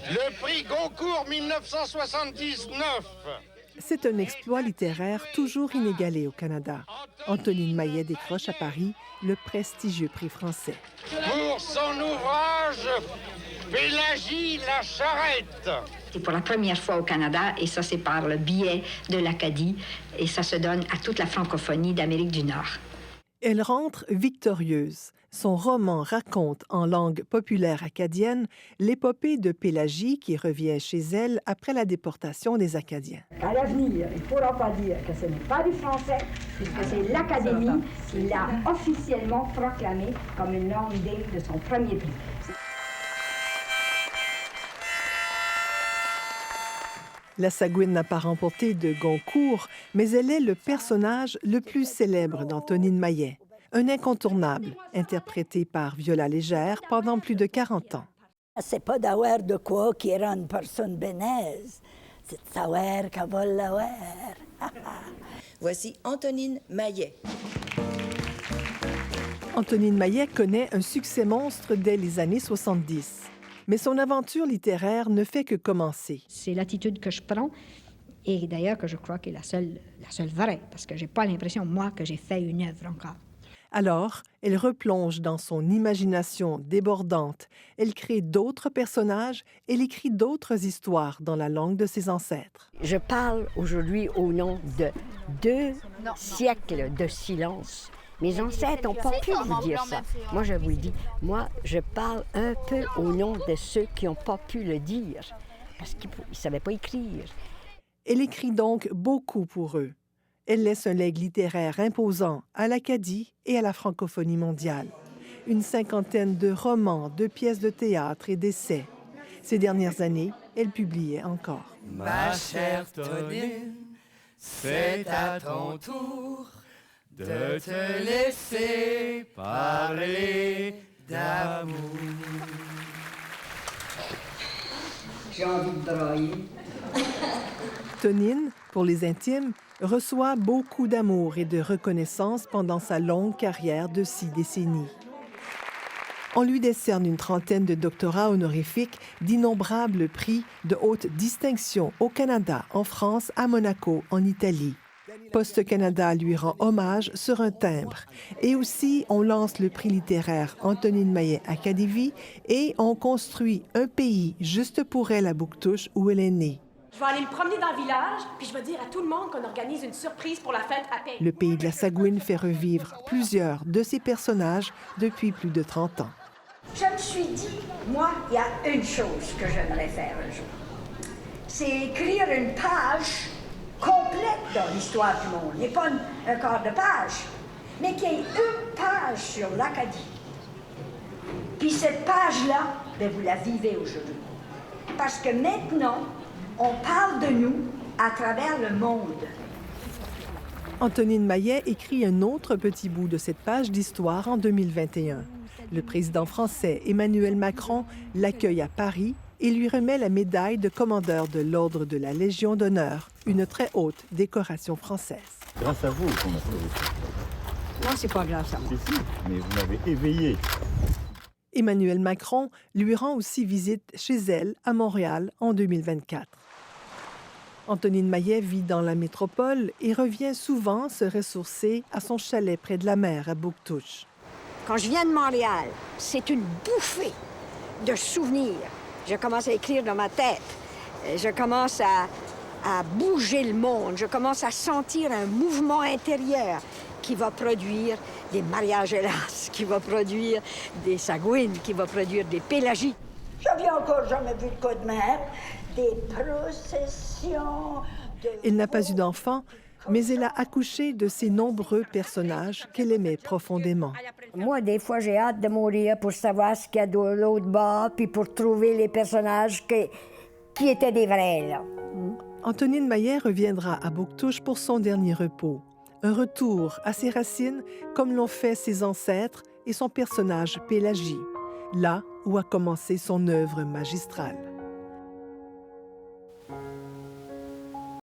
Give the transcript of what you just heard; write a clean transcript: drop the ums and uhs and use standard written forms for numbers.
Le prix Goncourt 1979. C'est un exploit littéraire toujours inégalé au Canada. Antonine Maillet décroche à Paris le prestigieux prix français. Pour son ouvrage Pélagie la charrette. C'est pour la première fois au Canada, et ça, c'est par le biais de l'Acadie, et ça se donne à toute la francophonie d'Amérique du Nord. Elle rentre victorieuse. Son roman raconte en langue populaire acadienne l'épopée de Pélagie qui revient chez elle après la déportation des Acadiens. À l'avenir, il ne faudra pas dire que ce n'est pas du français, puisque c'est l'Académie qui l'a officiellement proclamé comme une langue digne de son premier prix. La Sagouine n'a pas remporté de Goncourt, mais elle est le personnage le plus célèbre d'Antonine Maillet. Un incontournable, interprété par Viola Légère pendant plus de 40 ans. C'est pas d'avoir de quoi qui rend une personne bénaise, c'est de savoir qu'elle va l'avoir. Voici Antonine Maillet. Antonine Maillet connaît un succès monstre dès les années 70. Mais son aventure littéraire ne fait que commencer. C'est l'attitude que je prends, et d'ailleurs que je crois qu'est la seule vraie, parce que je n'ai pas l'impression, moi, que j'ai fait une œuvre encore. Alors, elle replonge dans son imagination débordante. Elle crée d'autres personnages, elle écrit d'autres histoires dans la langue de ses ancêtres. Je parle aujourd'hui au nom de 2 siècles de silence. Mes ancêtres n'ont pas pu vous dire ça. Moi, je vous le dis, moi, je parle un peu au nom de ceux qui n'ont pas pu le dire, parce qu'ils ne savaient pas écrire. Elle écrit donc beaucoup pour eux. Elle laisse un legs littéraire imposant à l'Acadie et à la francophonie mondiale. Une 50aine de romans, de pièces de théâtre et d'essais. Ces dernières années, elle publiait encore. Ma chère Tonine, c'est à ton tour de te laisser parler d'amour. J'ai envie de brailler. Tonine, pour les intimes, reçoit beaucoup d'amour et de reconnaissance pendant sa longue carrière de 6 décennies. On lui décerne une trentaine de doctorats honorifiques, d'innombrables prix de haute distinction au Canada, en France, à Monaco, en Italie. Poste Canada lui rend hommage sur un timbre. Et aussi, on lance le prix littéraire Antonine Maillet Académie et on construit un pays juste pour elle à Bouctouche, où elle est née. Je vais aller me promener dans le village, puis je vais dire à tout le monde qu'on organise une surprise pour la fête à paix. Le pays de la Sagouine fait revivre plusieurs de ses personnages depuis plus de 30 ans. Je me suis dit, moi, il y a une chose que j'aimerais faire un jour. C'est écrire une page complète dans l'histoire du monde. Il n'y a pas un quart de page, mais qu'il y ait une page sur l'Acadie. Puis cette page-là, ben, vous la vivez aujourd'hui. Parce que maintenant, on parle de nous à travers le monde. Antonine Maillet écrit un autre petit bout de cette page d'histoire en 2021. Le président français Emmanuel Macron l'accueille à Paris et lui remet la médaille de commandeur de l'Ordre de la Légion d'honneur, une très haute décoration française. Grâce à vous qu'on a trouvé ça. Non, c'est pas grave, à moi. Si, mais vous m'avez éveillé. Emmanuel Macron lui rend aussi visite chez elle, à Montréal, en 2024. Antonine Maillet vit dans la métropole et revient souvent se ressourcer à son chalet près de la mer à Bouctouche. Quand je viens de Montréal, c'est une bouffée de souvenirs. Je commence à écrire dans ma tête. Je commence à bouger le monde. Je commence à sentir un mouvement intérieur qui va produire des mariages hélas, qui va produire des sagouines, qui va produire des pélagies. J'avais encore jamais vu de cas de mer, des processions. Elle n'a pas eu d'enfant, mais elle a accouché de ces nombreux personnages qu'elle aimait profondément. Moi, des fois, j'ai hâte de mourir pour savoir ce qu'il y a de l'autre bord, puis pour trouver les personnages qui étaient des vrais, là. Antonine Maillet reviendra à Bouctouche pour son dernier repos. Un retour à ses racines, comme l'ont fait ses ancêtres et son personnage Pélagie, là où a commencé son œuvre magistrale.